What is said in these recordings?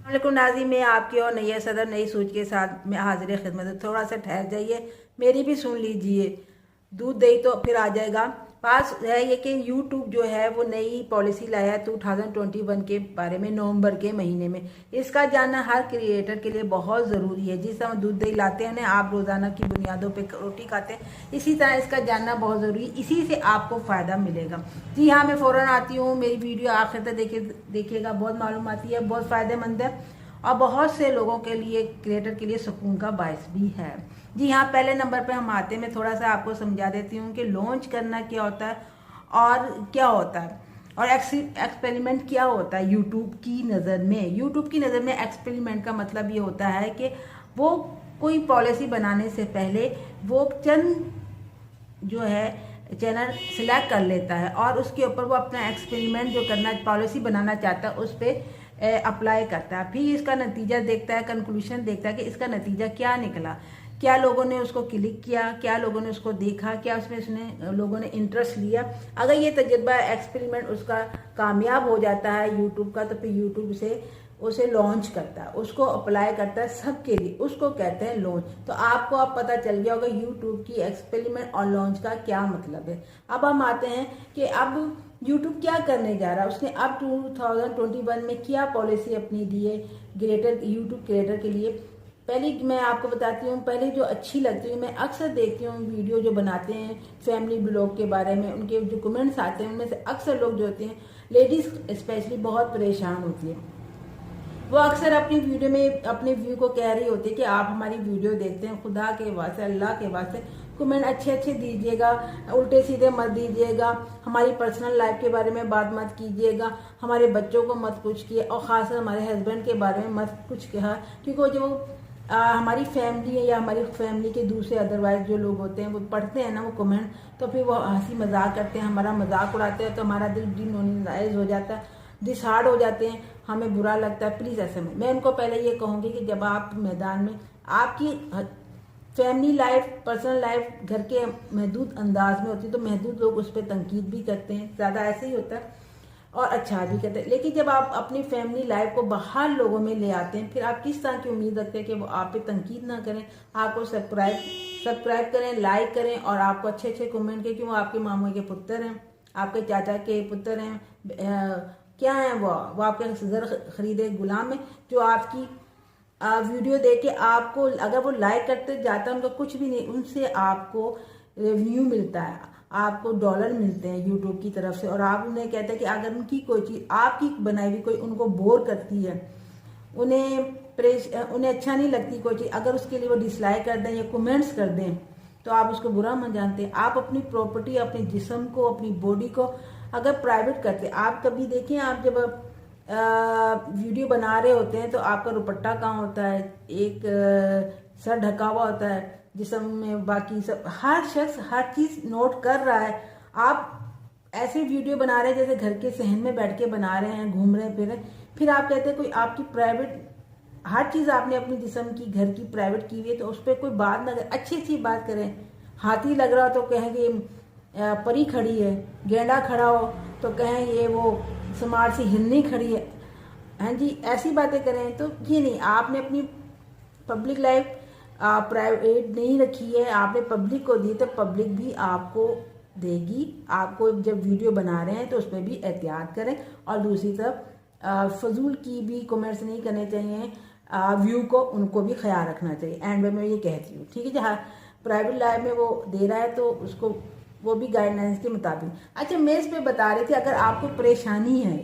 वालेकुम नाज़रीन, मैं आपकी और नैया सदर नई सोच के साथ मैं हाजिर खिदमत। थोड़ा सा ठहर जाइए, मेरी भी सुन लीजिए। दूध दही तो फिर आ जाएगा। पास है ये कि यूट्यूब जो है वो नई पॉलिसी लाया है 2021 के बारे में, नवंबर के महीने में। इसका जानना हर क्रिएटर के लिए बहुत ज़रूरी है। जिस तरह दूध दही लाते हैं ना आप रोज़ाना की बुनियादों पे रोटी खाते हैं, इसी तरह इसका जानना बहुत ज़रूरी है। इसी से आपको फ़ायदा मिलेगा। जी हाँ, मैं फ़ौरन आती हूँ। मेरी वीडियो आखिर तक देखिएगा, बहुत मालूमाती है, बहुत फ़ायदेमंद है और बहुत से लोगों के लिए, क्रिएटर के लिए सुकून का बायस भी है। जी हाँ, पहले नंबर पे हम आते हैं। मैं थोड़ा सा आपको समझा देती हूँ कि लॉन्च करना क्या होता है और क्या होता है और एक्सपेरिमेंट क्या होता है। यूट्यूब की नज़र में एक्सपेरिमेंट का मतलब ये होता है कि वो कोई पॉलिसी बनाने से पहले वो चंद जो है चैनल सिलेक्ट कर लेता है और उसके ऊपर वो अपना एक्सपेरिमेंट जो करना, पॉलिसी बनाना चाहता है, उस पर अप्लाई करता है। फिर इसका नतीजा देखता है, कंक्लूशन देखता है कि इसका नतीजा क्या निकला, क्या लोगों ने उसको क्लिक किया, क्या लोगों ने उसको देखा, क्या उसमें लोगों ने इंटरेस्ट लिया। अगर ये तजुर्बा एक्सपेरिमेंट उसका कामयाब हो जाता है यूट्यूब का, तो फिर यूट्यूब से उसे लॉन्च करता है, उसको अप्लाई करता है सबके लिए, उसको कहते हैं लॉन्च। तो आपको अब पता चल गया होगा यूट्यूब की एक्सपेरिमेंट और लॉन्च का क्या मतलब है। अब हम आते हैं कि अब यूट्यूब क्या करने जा रहा है। उसने अब 2021 में क्या पॉलिसी अपनी दी है यूट्यूब क्रिएटर के लिए। पहले मैं आपको बताती हूँ, पहले जो अच्छी लगती है, मैं अक्सर देखती हूँ वीडियो जो बनाते हैं फैमिली ब्लॉग के बारे में, उनके जो कमेंट्स आते हैं उनमें से अक्सर लोग जो होते हैं, लेडीज स्पेशली, बहुत परेशान होती है। वो अक्सर अपनी वीडियो में अपने व्यू को कह रही होती है कि आप हमारी वीडियो देखते हैं, खुदा के वास्ते, अल्लाह के वास्ते कमेंट अच्छे अच्छे दीजिएगा, उल्टे सीधे मत दीजिएगा, हमारी पर्सनल लाइफ के बारे में बात मत कीजिएगा, हमारे बच्चों को मत कुछ किए और ख़ासकर हमारे हस्बैंड के बारे में मत कुछ कहा। क्योंकि वो जो हमारी फैमिली है या हमारी फैमिली के दूसरे अदरवाइज जो लोग होते हैं वो पढ़ते हैं ना वो कमेंट, तो फिर वो हंसी मजाक करते हैं, हमारा मजाक उड़ाते हैं, तो हमारा दिल डिमोरलाइज हो जाता है, डिसहार्ड हो जाते हैं, हमें बुरा लगता है। प्लीज़ ऐसे में मैं उनको पहले ये कहूँगी कि जब आप मैदान में आपकी फैमिली लाइफ, पर्सनल लाइफ घर के महदूद अंदाज में होती है, तो महदूद लोग उस पर तनकीद भी करते हैं, ज़्यादा ऐसे ही होता है, और अच्छा भी करते हैं। लेकिन जब आप अपनी फैमिली लाइफ को बाहर लोगों में ले आते हैं, फिर आप किस तरह की उम्मीद रखते हैं कि वो आप पे तनकीद ना करें, आपको सब्सक्राइब करें, लाइक करें और आपको अच्छे अच्छे कमेंट करें कि वो आपके मामू के पुत्र हैं, आपके चाचा के पुत्र हैं, क्या है वो आपके जर खरीदे गुलाम है, जो आपकी वीडियो देख के आपको अगर वो लाइक करते जाता है, उनका कुछ भी नहीं, उनसे आपको रिव्यू मिलता है, आपको डॉलर मिलते हैं यूट्यूब की तरफ से, और आप उन्हें कहते हैं कि अगर उनकी कोई चीज़ आपकी बनाई हुई कोई उनको बोर करती है, उन्हें अच्छा नहीं लगती कोई चीज़, अगर उसके लिए वो डिसलाइक कर दें या कमेंट्स कर दें, तो आप उसको बुरा मत जानते हैं। आप अपनी प्रॉपर्टी, अपने जिस्म को, अपनी बॉडी को अगर प्राइवेट करते, आप कभी देखें, आप जब वीडियो बना रहे होते हैं तो आपका दुपट्टा कहाँ होता है, एक सर ढका हुआ होता है, जिस्म में बाकी सब, हर शख्स हर चीज़ नोट कर रहा है। आप ऐसे वीडियो बना रहे हैं जैसे घर के सहन में बैठ के बना रहे हैं, घूम रहे फिर फिर आप कहते हैं कोई आपकी प्राइवेट, हर चीज़ आपने अपनी जिस्म की, घर की प्राइवेट की हुई है, तो उस पर कोई बात ना करें, अच्छी अच्छी बात करें। हाथी लग रहा हो तो कहेंगे परी खड़ी है, गेंडा खड़ा हो तो कहें ये वो स्मार्ट सी हिरनी खड़ी है। हाँ जी, ऐसी बातें करें। तो ये नहीं, आपने अपनी पब्लिक लाइफ प्राइवेट नहीं रखी है, आपने पब्लिक को दी, तो पब्लिक भी आपको देगी। आपको जब वीडियो बना रहे हैं तो उसमें भी एहतियात करें, और दूसरी तरफ फजूल की भी कमेंट्स नहीं करने चाहिए, व्यू को उनको भी ख्याल रखना चाहिए। एंड में मैं ये कहती हूँ, ठीक है, जहाँ प्राइवेट लाइफ में वो दे रहा है तो उसको वो भी गाइडलाइंस के मुताबिक। अच्छा, मैं इस पे बता रही थी, अगर आपको परेशानी है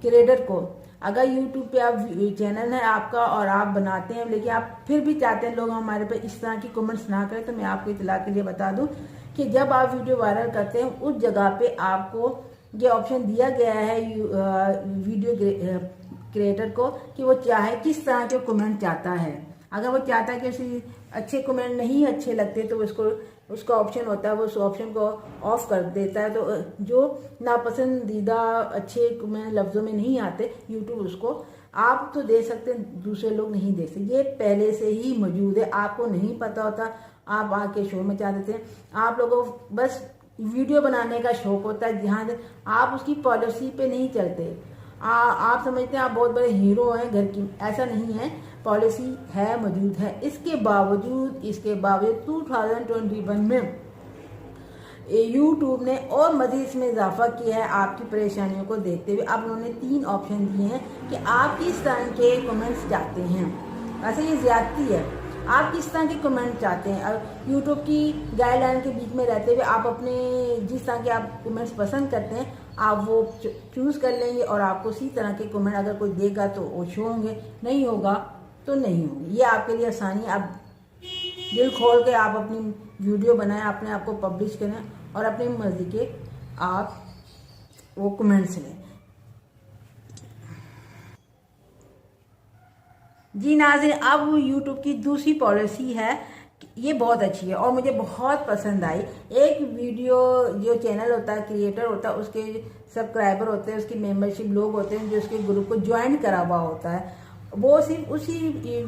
क्रिएटर को, अगर यूट्यूब पे आप चैनल है आपका और आप बनाते हैं, लेकिन आप फिर भी चाहते हैं लोग हमारे पे इस तरह की कमेंट्स ना करें, तो मैं आपको इतला के लिए बता दूं कि जब आप वीडियो वायरल करते हैं उस जगह पे आपको ये ऑप्शन दिया गया है वीडियो क्रिएटर को कि वो चाहे किस तरह के कमेंट चाहता है। अगर वो चाहता है कि उसे अच्छे कमेंट नहीं अच्छे लगते तो उसका ऑप्शन होता है, वो उस ऑप्शन को ऑफ कर देता है। तो जो नापसंदीदा अच्छे कमेंट लफ्ज़ों में नहीं आते, यूट्यूब उसको आप तो दे सकते हैं, दूसरे लोग नहीं दे सकते। ये पहले से ही मौजूद है, आपको नहीं पता होता, आप आके शो मचा देते हैं। आप लोगों को बस वीडियो बनाने का शौक होता है, जहाँ आप उसकी पॉलिसी पे नहीं चलते, आप समझते हैं आप बहुत बड़े हीरो हैं घर की, ऐसा नहीं है। पॉलिसी है, मौजूद है। इसके बावजूद 2021 में यूट्यूब ने और मजीद इसमें इजाफा किया है आपकी परेशानियों को देखते हुए। अब उन्होंने 3 ऑप्शन दिए हैं कि आप किस तरह के कमेंट्स चाहते हैं। वैसे ये ज्यादती है, आप किस तरह के कमेंट चाहते हैं। अब यूट्यूब की गाइडलाइन के बीच में रहते हुए आप अपने जिस तरह के आप कमेंट्स पसंद करते हैं आप वो चूज़ कर लेंगे और आपको उसी तरह के कमेंट अगर कोई देगा तो वो शो होंगे, नहीं होगा तो नहीं होंगे। ये आपके लिए आसानी। आप दिल खोल के आप अपनी वीडियो बनाएं, अपने आप को पब्लिश करें और अपनी मर्जी के आप वो कमेंट्स लें। जी नाज़रीन, अब यूट्यूब की दूसरी पॉलिसी है, ये बहुत अच्छी है और मुझे बहुत पसंद आई। एक वीडियो जो चैनल होता है, क्रिएटर होता है, उसके सब्सक्राइबर होते हैं, उसकी मेंबरशिप लोग होते हैं जो उसके ग्रुप को ज्वाइन करा हुआ होता है, वो सिर्फ उसी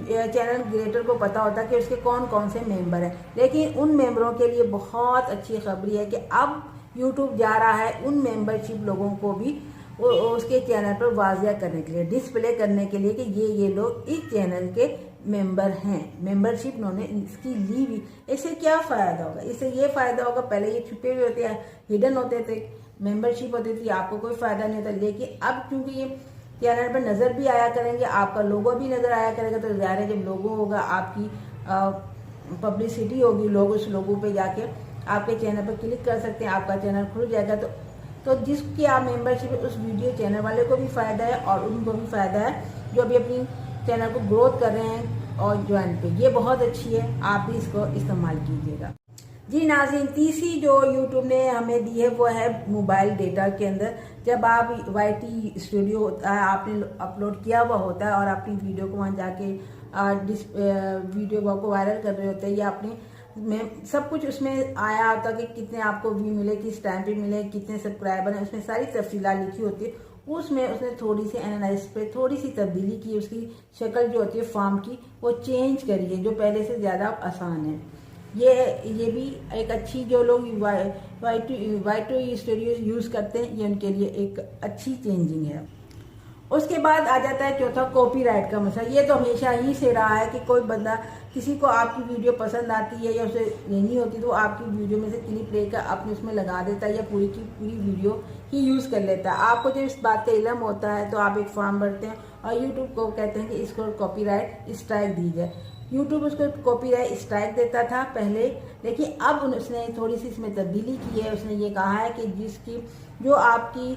चैनल क्रिएटर को पता होता है कि उसके कौन कौन से मेंबर हैं। लेकिन उन मेंबरों के लिए बहुत अच्छी खबरी है कि अब यूट्यूब जा रहा है उन मेंबरशिप लोगों को भी उसके चैनल पर वाजिया करने के लिए, डिस्प्ले करने के लिए कि ये लोग इस चैनल के मेंबर हैं, मेंबरशिप उन्होंने इसकी ली हुई। इससे क्या फ़ायदा होगा? इससे ये फ़ायदा होगा, पहले ये छुपे हुए होते हैं, हिडन होते थे, मेंबरशिप होती थी, आपको कोई फ़ायदा नहीं होता। लेकिन अब क्योंकि ये चैनल पर नज़र भी आया करेंगे, आपका लोगो भी नज़र आया करेगा, तो ज़ाहिर है जब लोगो होगा आपकी पब्लिसिटी होगी, लोग उस लोगो पे जाके आपके चैनल पर क्लिक कर सकते हैं, आपका चैनल खुल जाएगा। तो जिसकी आप मेंबरशिप है उस वीडियो चैनल वाले को भी फ़ायदा है और उनको भी फ़ायदा है जो अभी अपनी चैनल को ग्रोथ कर रहे हैं और ज्वाइन पे। ये बहुत अच्छी है, आप भी इसको इस्तेमाल कीजिएगा। जी नाज़रीन, तीसरी जो यूट्यूब ने हमें दी है वो है मोबाइल डेटा के अंदर। जब आप YT स्टूडियो होता है, आपने अपलोड किया हुआ होता है और अपनी वीडियो को वहाँ जाके वीडियो को वायरल कर रहे होते हैं या अपने में सब कुछ उसमें आया होता है कि कितने आपको व्यू मिले, किस टाइम पे मिले, कितने सब्सक्राइबर हैं, उसमें सारी तफसीलात लिखी होती है। उसमें उसने थोड़ी सी एनालिसिस पे थोड़ी सी तब्दीली की, उसकी शक्ल जो होती है फॉर्म की वो चेंज करी है जो पहले से ज़्यादा आसान है। ये भी एक अच्छी, जो लोग YT स्टूडियो यूज़ करते हैं ये उनके लिए एक अच्छी चेंजिंग है। उसके बाद आ जाता है चौथा, कॉपीराइट का मसला। ये तो हमेशा ही से रहा है कि कोई बंदा, किसी को आपकी वीडियो पसंद आती है या उसे लेनी होती तो वो आपकी वीडियो में से क्लिप लेकर अपने उसमें लगा देता है या पूरी की पूरी वीडियो ही यूज़ कर लेता है। आपको जब इस बात का इल्म होता है तो आप एक फॉर्म भरते हैं और यूट्यूब को कहते हैं कि इसको कॉपीराइट स्ट्राइक दी जाए। यूट्यूब उसको कॉपीराइट स्ट्राइक देता था पहले, लेकिन अब उसने थोड़ी सी इसमें तब्दीली की है। उसने ये कहा है कि जिसकी जो आपकी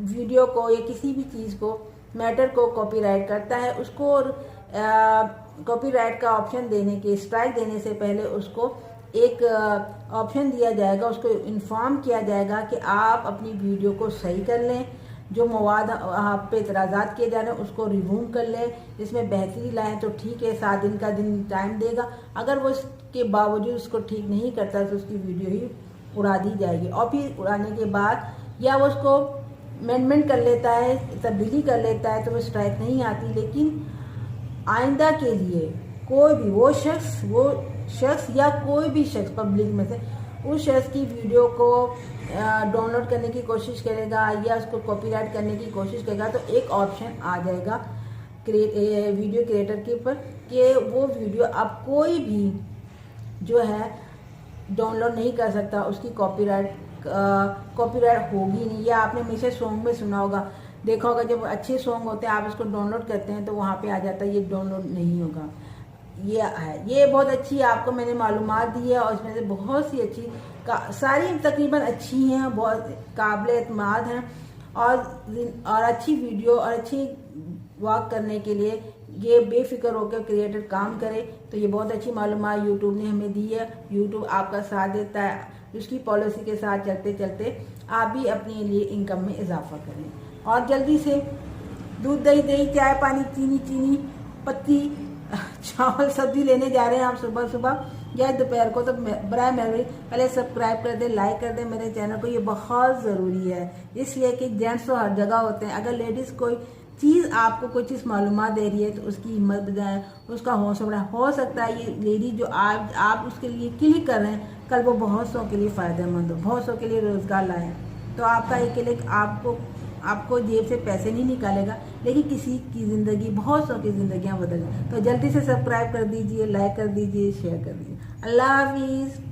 वीडियो को या किसी भी चीज़ को, मैटर को कॉपीराइट करता है, उसको कॉपीराइट का ऑप्शन देने के, स्ट्राइक देने से पहले उसको एक ऑप्शन दिया जाएगा, उसको इन्फॉर्म किया जाएगा कि आप अपनी वीडियो को सही कर लें, जो मवाद आप पे इतराज़ात किए जा रहे हैं उसको रिमूव कर लें, इसमें बेहतरी लाएं तो ठीक है, 7 दिन का टाइम देगा। अगर वो इसके बावजूद उसको ठीक नहीं करता तो उसकी वीडियो ही उड़ा दी जाएगी। और फिर उड़ाने के बाद या वो उसको अमेंडमेंट कर लेता है, तब्दीली कर लेता है तो वो स्ट्राइक नहीं आती। लेकिन आइंदा के लिए कोई भी वो शख्स या कोई भी शख्स पब्लिक में से उस शख्स की वीडियो को डाउनलोड करने की कोशिश करेगा या उसको कॉपीराइट करने की कोशिश करेगा तो एक ऑप्शन आ जाएगा वीडियो क्रिएटर के ऊपर कि वो वीडियो अब कोई भी जो है डाउनलोड नहीं कर सकता, उसकी कॉपीराइट होगी नहीं। या आपने हमेशा सॉन्ग में सुना होगा, देखा होगा, जब अच्छे सॉन्ग होते हैं आप उसको डाउनलोड करते हैं तो वहाँ पे आ जाता है ये डाउनलोड नहीं होगा। ये है, ये बहुत अच्छी आपको मैंने मालूमात दी है और इसमें से बहुत सी अच्छी सारी तकरीबन अच्छी हैं, बहुत काबिल एतमाद हैं और अच्छी वीडियो और अच्छी वर्क करने के लिए ये बेफिक्र होकर क्रिएटर काम करे। तो ये बहुत अच्छी मालूमात यूट्यूब ने हमें दी है। यूट्यूब आपका साथ देता है, उसकी पॉलिसी के साथ चलते चलते आप भी अपने लिए इनकम में इजाफा करें। और जल्दी से दूध दही चाय पानी चीनी पत्ती चावल सब्जी लेने जा रहे हैं आप सुबह सुबह या दोपहर को, तो बराए मेहरबानी पहले सब्सक्राइब कर दें, लाइक कर दें मेरे चैनल को। ये बहुत ज़रूरी है इसलिए कि जेंट्स तो हर जगह होते हैं। अगर लेडीज़ कोई चीज़ आपको कोई चीज़ मालूमात दे रही है तो उसकी हिम्मत बढ़ाएं, उसका हौसला बढ़ाएं। हो सकता है ये लेडी जो आप उसके लिए क्लिक कर रहे हैं कल वो बहुत सौ के लिए फ़ायदेमंद हो, बहुत सौ के लिए रोज़गार लाएँ। तो आपका एक क्लिक आपको आपको जेब से पैसे नहीं निकालेगा, लेकिन किसी की ज़िंदगी, बहुत सौ की ज़िंदगियाँ बदल। तो जल्दी से सब्सक्राइब कर दीजिए, लाइक कर दीजिए, शेयर कर दीजिए। अल्लाह हाफिज़।